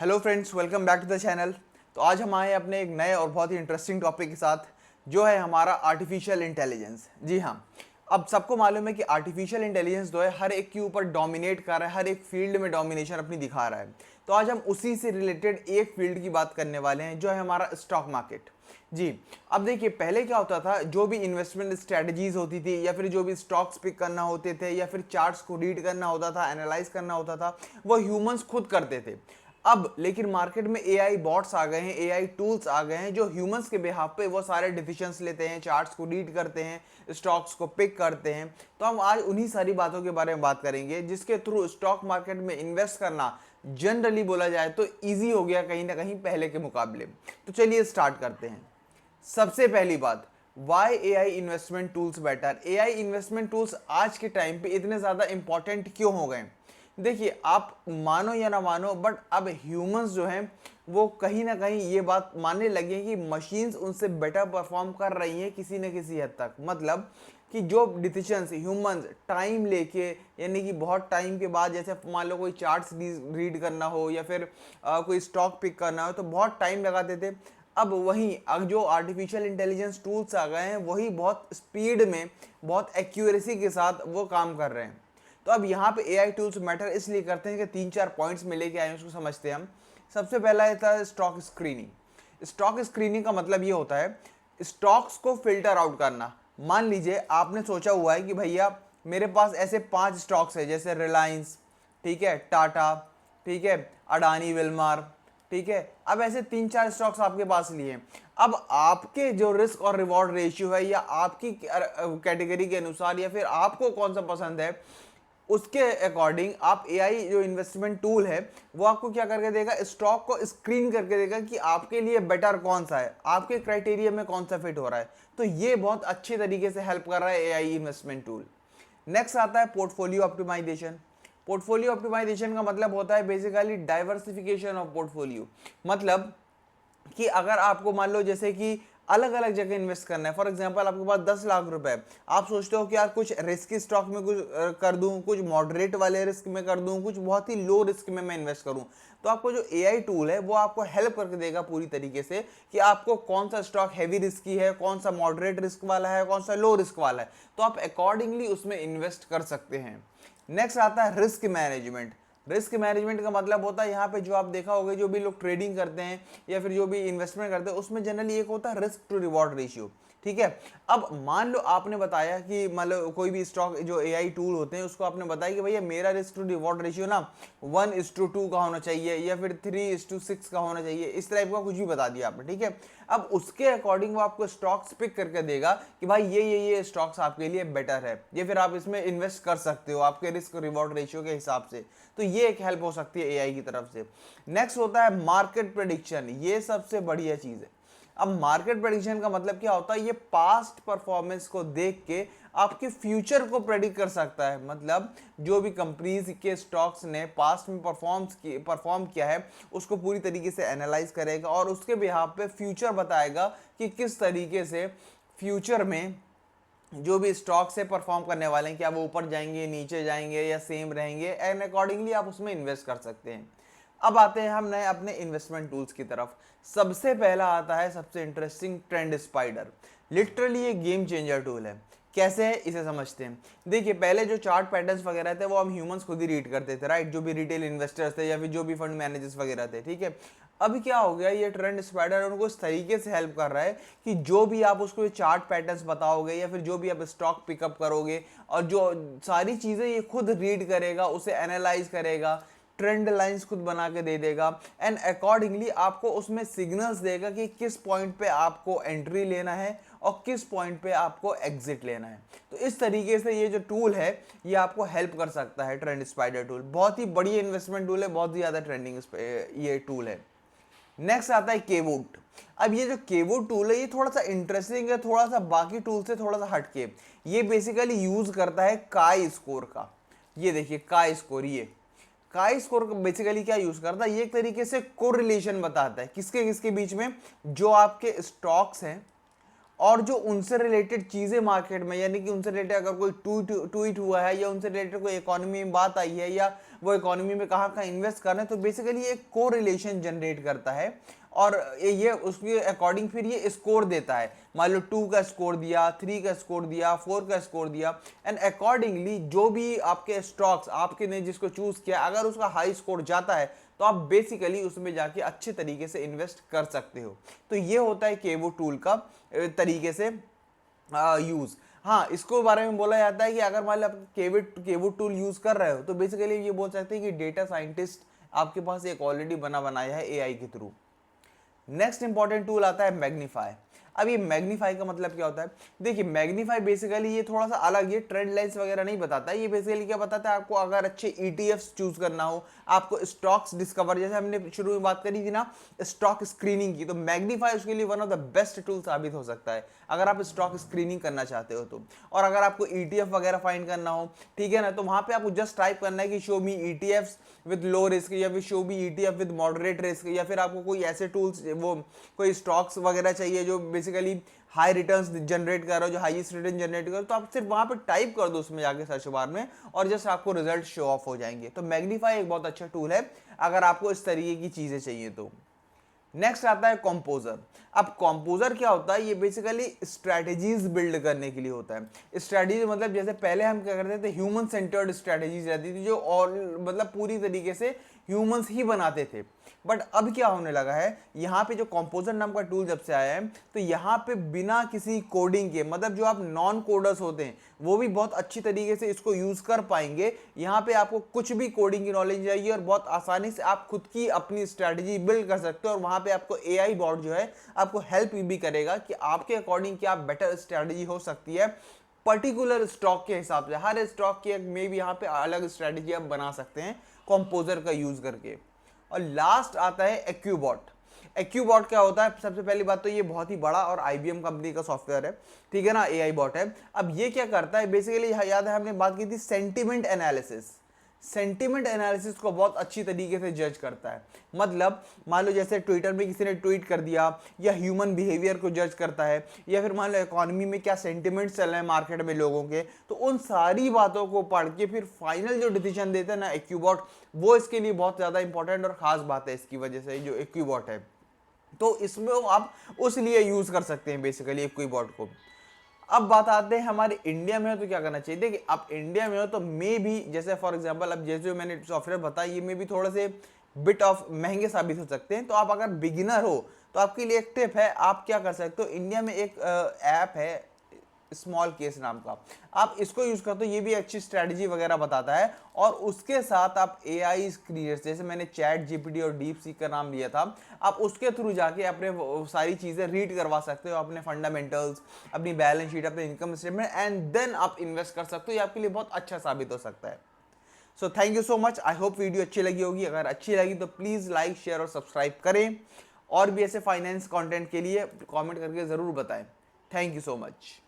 Hello friends, welcome back to the channel. तो आज हम आए हैं अपने एक नए और बहुत ही इंटरेस्टिंग टॉपिक के साथ, जो है हमारा आर्टिफिशियल इंटेलिजेंस। जी हाँ, अब सबको मालूम है कि आर्टिफिशियल इंटेलिजेंस जो है हर एक के ऊपर डोमिनेट कर रहा है, हर एक फील्ड में डोमिनेशन अपनी दिखा रहा है। तो आज हम उसी से रिलेटेड एक फील्ड की बात करने वाले हैं, जो है हमारा स्टॉक मार्केट। जी, अब देखिए, पहले क्या होता था, जो भी इन्वेस्टमेंट स्ट्रेटजीज होती थी या फिर जो भी स्टॉक्स पिक करना होते थे या फिर चार्ट्स को रीड करना होता था, एनालाइज करना होता था, वो ह्यूमंस खुद करते थे। अब लेकिन मार्केट में एआई बॉट्स आ गए हैं, एआई टूल्स आ गए हैं, जो ह्यूमंस के बिहाफ पे वो सारे डिसीजंस लेते हैं, चार्ट्स को रीड करते हैं, स्टॉक्स को पिक करते हैं। तो हम आज उन्हीं सारी बातों के बारे में बात करेंगे, जिसके थ्रू स्टॉक मार्केट में इन्वेस्ट करना जनरली बोला जाए तो ईजी हो गया कहीं ना कहीं पहले के मुकाबले। तो चलिए स्टार्ट करते हैं। सबसे पहली बात, why AI investment tools better. AI investment tools आज के टाइम पे इतने ज़्यादा इंपॉर्टेंट क्यों हो गए? देखिए, आप मानो या ना मानो, बट अब ह्यूमंस जो हैं वो कहीं ना कहीं ये बात मानने लगे हैं कि मशीन्स उनसे बेटर परफॉर्म कर रही हैं किसी न किसी हद तक। मतलब कि जो डिसीजंस ह्यूमंस टाइम लेके, यानी कि बहुत टाइम के बाद, जैसे मान लो कोई चार्ट्स रीड करना हो या फिर कोई स्टॉक पिक करना हो, तो बहुत टाइम लगाते थे। अब वहीं अब जो आर्टिफिशियल इंटेलिजेंस टूल्स आ गए हैं, वही बहुत स्पीड में, बहुत एक्यूरेसी के साथ वो काम कर रहे हैं। तो अब यहाँ पे एआई टूल्स मैटर इसलिए करते हैं कि तीन चार पॉइंट्स में लेके आए हैं, उसको समझते हैं हम। सबसे पहला था स्टॉक स्क्रीनिंग। स्टॉक स्क्रीनिंग का मतलब ये होता है स्टॉक्स को फिल्टर आउट करना। मान लीजिए आपने सोचा हुआ है कि भैया मेरे पास ऐसे 5 स्टॉक्स है, जैसे रिलायंस, ठीक है, टाटा, ठीक है, अडानी विल्मार, ठीक है। अब ऐसे 3-4 स्टॉक्स आपके पास लिए हैं। अब आपके जो रिस्क और रिवॉर्ड रेशियो है, या आपकी कैटेगरी के अनुसार, या फिर आपको कौन सा पसंद है, उसके अकॉर्डिंग आप एआई जो इन्वेस्टमेंट टूल है वो आपको क्या करके देगा, स्टॉक को स्क्रीन करके देगा कि आपके लिए बेटर कौन सा है, आपके क्राइटेरिया में कौन सा फिट हो रहा है। तो ये बहुत अच्छे तरीके से हेल्प कर रहा है एआई इन्वेस्टमेंट टूल। नेक्स्ट आता है पोर्टफोलियो ऑप्टिमाइजेशन। पोर्टफोलियो ऑप्टिमाइजेशन का मतलब होता है बेसिकली डाइवर्सिफिकेशन ऑफ पोर्टफोलियो। मतलब कि अगर आपको मान लो जैसे कि अलग अलग जगह इन्वेस्ट करना है, फॉर एग्जांपल आपके पास 10 लाख रुपए है, आप सोचते हो कि यार कुछ रिस्की स्टॉक में कुछ कर दूं, कुछ मॉडरेट वाले रिस्क में कर दूं, कुछ बहुत ही लो रिस्क में मैं इन्वेस्ट करूं। तो आपको जो एआई टूल है वो आपको हेल्प करके देगा पूरी तरीके से कि आपको कौन सा स्टॉक हैवी रिस्की है, कौन सा मॉडरेट रिस्क वाला है, कौन सा लो रिस्क वाला है। तो आप अकॉर्डिंगली उसमें इन्वेस्ट कर सकते हैं। नेक्स्ट आता है रिस्क मैनेजमेंट। रिस्क मैनेजमेंट का मतलब होता है, यहाँ पे जो आप देखा होगा, जो भी लोग ट्रेडिंग करते हैं या फिर जो भी इन्वेस्टमेंट करते हैं, उसमें जनरली एक होता है रिस्क टू रिवॉर्ड रेशियो, ठीक है। अब मान लो आपने बताया कि मतलब कोई भी स्टॉक जो एआई टूल होते हैं उसको आपने बताया कि भैया मेरा रिस्क टू रिवॉर्ड रेशियो ना 1:2 का होना चाहिए या फिर 3:6 का होना चाहिए, इस टाइप का कुछ भी बता दिया आपने, ठीक है। अब उसके अकॉर्डिंग वो आपको स्टॉक्स पिक करके देगा कि भाई ये स्टॉक्स आपके लिए बेटर है, ये फिर आप इसमें इन्वेस्ट कर सकते हो आपके रिस्क रिवॉर्ड रेशियो के हिसाब से। तो ये एक हेल्प हो सकती है एआई की तरफ से। नेक्स्ट होता है मार्केट प्रेडिक्शन। ये सबसे बढ़िया चीज है। अब मार्केट प्रेडिक्शन का मतलब क्या होता है, ये पास्ट परफॉर्मेंस को देख के आपके फ्यूचर को प्रेडिक्ट कर सकता है। मतलब जो भी कंपनीज के स्टॉक्स ने पास्ट में परफॉर्म किया है, उसको पूरी तरीके से एनालाइज करेगा और उसके बिहाफ पे फ्यूचर बताएगा कि किस तरीके से फ्यूचर में जो भी स्टॉक्स है परफॉर्म करने वाले हैं, क्या वो ऊपर जाएंगे, नीचे जाएंगे, या सेम रहेंगे, एंड अकॉर्डिंगली आप उसमें इन्वेस्ट कर सकते हैं। अब आते हैं हम नए अपने इन्वेस्टमेंट टूल्स की तरफ। सबसे पहला आता है सबसे इंटरेस्टिंग, ट्रेंड स्पाइडर। लिटरली ये गेम चेंजर टूल है। कैसे है इसे समझते हैं। देखिए, पहले जो चार्ट पैटर्न्स वगैरह थे वो हम ह्यूमंस खुद ही रीड करते थे, राइट, जो भी रिटेल इन्वेस्टर्स थे या फिर जो भी फंड मैनेजर्स वगैरह थे, ठीक है। अभी क्या हो गया, ये ट्रेंड स्पाइडर उनको इस तरीके से हेल्प कर रहा है कि जो भी आप उसको चार्ट पैटर्न्स बताओगे या फिर जो भी आप स्टॉक पिकअप करोगे, और जो सारी चीज़ें ये खुद रीड करेगा, उसे एनालाइज करेगा, ट्रेंड लाइंस खुद बना के दे देगा, एंड अकॉर्डिंगली आपको उसमें सिग्नल्स देगा कि किस पॉइंट पे आपको एंट्री लेना है और किस पॉइंट पे आपको एग्जिट लेना है। तो इस तरीके से ये जो टूल है ये आपको हेल्प कर सकता है। ट्रेंड स्पाइडर टूल बहुत ही बढ़िया इन्वेस्टमेंट टूल है, बहुत ही ज़्यादा ट्रेंडिंग ये टूल है। नेक्स्ट आता है केवूट। अब ये जो केवूट टूल है ये थोड़ा सा इंटरेस्टिंग है, थोड़ा सा बाकी टूल से थोड़ा सा हटके। ये बेसिकली यूज करता है काई स्कोर का। ये देखिए काई स्कोर, ये काई स्कोर बेसिकली क्या यूज करता है, ये एक तरीके से कोरिलेशन बताता है किसके किसके बीच में, जो आपके स्टॉक्स हैं और जो उनसे रिलेटेड चीजें मार्केट में, यानी कि उनसे रिलेटेड अगर कोई ट्वीट हुआ है या उनसे रिलेटेड कोई इकोनॉमी में बात आई है या वो इकोनॉमी में कहाँ कहाँ इन्वेस्ट कर रहे हैं, तो बेसिकली एक कोरिलेशन जनरेट करता है और ये उसके अकॉर्डिंग फिर ये स्कोर देता है। मान लो 2 का स्कोर दिया, 3 का स्कोर दिया, 4 का स्कोर दिया, एंड अकॉर्डिंगली जो भी आपके स्टॉक्स आपके ने जिसको चूज किया, अगर उसका हाई स्कोर जाता है तो आप बेसिकली उसमें जाके अच्छे तरीके से इन्वेस्ट कर सकते हो। तो ये होता है केवो टूल का तरीके से यूज। हाँ, इसको बारे में बोला जाता है कि अगर मान लो आप केवो टूल यूज कर रहे हो तो बेसिकली ये बोल सकते हैं कि डेटा साइंटिस्ट आपके पास एक ऑलरेडी बनाया है एआई के थ्रू। नेक्स्ट इंपॉर्टेंट टूल आता है मैग्नीफाई। अब ये मैग्नीफाई का मतलब क्या होता है? देखिए, मैग्नीफाई बेसिकली ये थोड़ा सा अलग, ये ट्रेंड लाइन्स वगैरह नहीं बताता है। ये बेसिकली क्या बताता है, आपको अगर अच्छे ईटीएफ्स चूज करना हो, आपको स्टॉक्स डिस्कवर, जैसे हमने शुरू में बात करी थी ना स्टॉक स्क्रीनिंग की, तो मैग्नीफाई उसके लिए one of the best tool साबित हो सकता है अगर आप स्टॉक स्क्रीनिंग करना चाहते हो तो। और अगर आपको ईटीएफ वगैरह फाइंड करना हो, ठीक है ना, तो वहां पे आपको जस्ट टाइप करना है कि show me ETFs with low risk, या फिर show me ETF with moderate risk, या फिर आपको कोई ऐसे टूल्स, वो कोई स्टॉक्स वगैरह चाहिए जो बेसिकली हाई रिटर्न्स जनरेट कर रहे हो, जो हाईएस्ट रिटर्न जनरेट कर रहे हो, तो आप सिर्फ वहां पे टाइप कर दो उसमें जाके सर्च बार में और जस्ट आपको रिजल्ट शो ऑफ हो जाएंगे। तो मैग्नीफाई एक बहुत अच्छा टूल है अगर आपको इस तरीके की चीजें चाहिए तो। नेक्स्ट आता है कंपोजर। अब कंपोजर क्या होता है? ये बेसिकली स्ट्रैटेजीज बिल्ड करने के लिए होता है। स्ट्रैटेजी मतलब जैसे पहले हम क्या करते थे, ह्यूमन सेंटर्ड स्ट्रैटेजीज रहती थी जो और मतलब पूरी तरीके से ह्यूमंस ही बनाते थे। बट अब क्या होने लगा है, यहाँ पे जो कंपोजर नाम का टूल जब से आया है तो यहाँ पे बिना किसी कोडिंग के, मतलब जो आप नॉन कोडर्स होते हैं वो भी बहुत अच्छी तरीके से इसको यूज कर पाएंगे। यहाँ पे आपको कुछ भी कोडिंग की नॉलेज चाहिए और बहुत आसानी से आप खुद की अपनी स्ट्रैटेजी बिल्ड कर सकते हो। और वहाँ पे आपको एआई बॉट जो है आपको हेल्प भी करेगा कि आपके अकॉर्डिंग क्या बेटर स्ट्रैटेजी हो सकती है पर्टिकुलर स्टॉक के हिसाब से। हर स्टॉक के में भी यहाँ पे अलग स्ट्रैटेजी आप बना सकते हैं कंपोजर का यूज करके। और लास्ट आता है एक्यूबॉट। एक्यूबॉट क्या होता है? सबसे पहली बात तो ये बहुत ही बड़ा और आईबीएम कंपनी का सॉफ्टवेयर है, ठीक है ना, एआई बॉट है। अब ये क्या करता है बेसिकली, याद है हमने बात की थी सेंटीमेंट एनालिसिस। सेंटीमेंट एनालिसिस को बहुत अच्छी तरीके से जज करता है। मतलब मान लो जैसे ट्विटर में किसी ने ट्वीट कर दिया, या ह्यूमन बिहेवियर को जज करता है, या फिर मान लो इकोनॉमी में क्या सेंटिमेंट्स चल रहे हैं मार्केट में लोगों के, तो उन सारी बातों को पढ़ के फिर फाइनल जो डिसीजन देता है ना एक्यूबॉट, वो इसके लिए बहुत ज़्यादा इंपॉर्टेंट और खास बात है इसकी वजह से जो एक्यूबॉट है। तो इसमें आप उस लिए यूज़ कर सकते हैं बेसिकली एक्यूबॉट को। अब बात आते हैं हमारे इंडिया में हो तो क्या करना चाहिए। देखिए, आप इंडिया में हो तो मे भी, जैसे फॉर एग्जांपल अब जैसे मैंने सॉफ्टवेयर बताया, ये मे भी थोड़े से बिट ऑफ महंगे साबित हो सकते हैं। तो आप अगर बिगिनर हो तो आपके लिए एक टिप है, आप क्या कर सकते हो, इंडिया में एक ऐप है स्मॉल केस नाम का, आप इसको यूज करते हो। ये भी अच्छी स्ट्रेटजी वगैरह बताता है। और उसके साथ आप एआई क्रिएटर्स, जैसे मैंने चैट जीपीटी और डीप सीक का नाम लिया था, आप उसके थ्रू जाके अपने सारी चीजें रीड करवा सकते हो, अपने फंडामेंटल्स, अपनी बैलेंस शीट, अपने इनकम स्टेटमेंट, एंड देन आप इन्वेस्ट कर सकते हो। ये आपके लिए बहुत अच्छा साबित हो सकता है। So thank you so much. I hope video अच्छी लगी होगी। अगर अच्छी लगी तो प्लीज लाइक, शेयर और सब्सक्राइब करें। और भी ऐसे फाइनेंस कंटेंट के लिए कमेंट करके जरूर बताएं। Thank you so much.